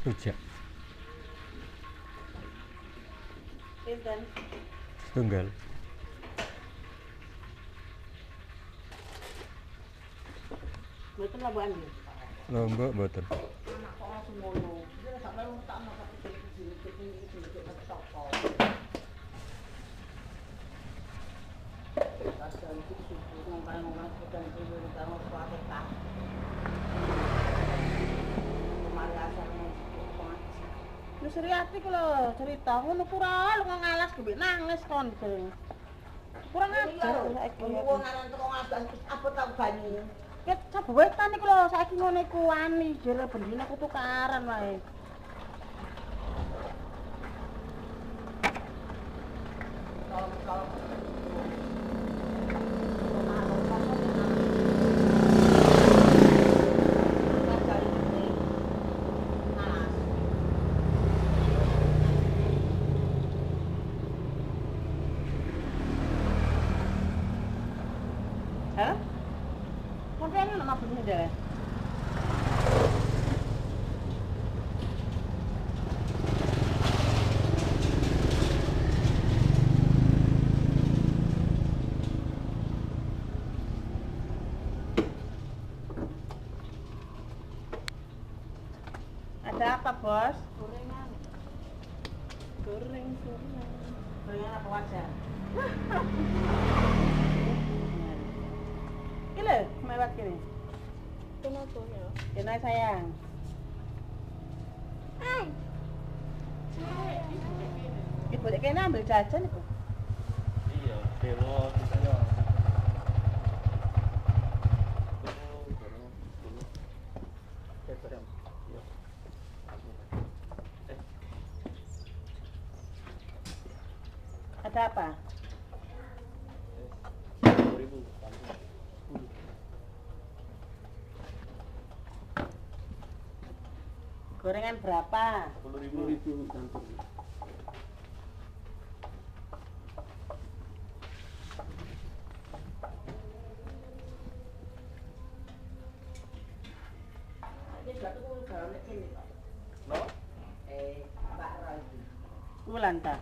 Rujak. Pinten? Tunggal. Mboten lah Bu Andi. Lombok mboten. Anak kok langsung ngono. Dia sampai lu tak masak iki toko. Kasihan iki subuh ngomong-ngomong sedang dhewe karo suatu tak. Kemarin asane pengaji. Lu Sriati ku lho cerita ngono kurang lu ngalas gebek nangis kon. Kurang ajar saiki. Wong aran teko ngalas apa tak banyu. Ket sabewetan iku lho saiki ngono iku wani jere bendine ku tukaran wae. Hah? Konten nama bunyi deh. Ada apa, Bos? Gorengan. Goreng. Gorengan apa wajar? Gila, mewah gini. Kenapa ya? Kenapa sayang? Ibu dek kena ambil jajan itu. Iya, belok misalnya. Ada apa? 10.000. Gorengan berapa? 10.000 campur. No? Mbak Roy. Wulan ta.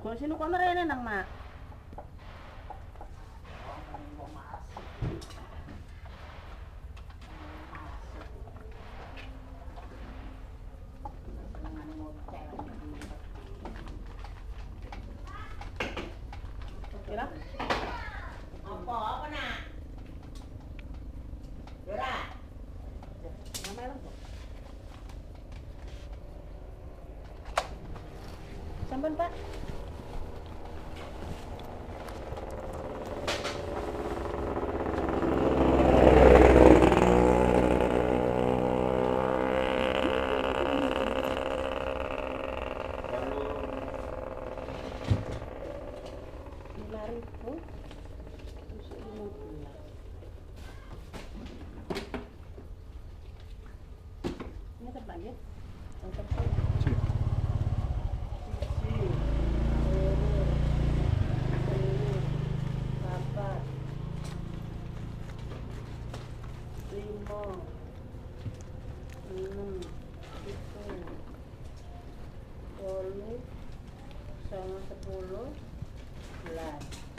Kok sinu kono rene nang, Mak. Kira? Apa nak? Yora. Ngamelong kok. Sampun, Pak. Ini terbang ya? Untuk sama 10, 11.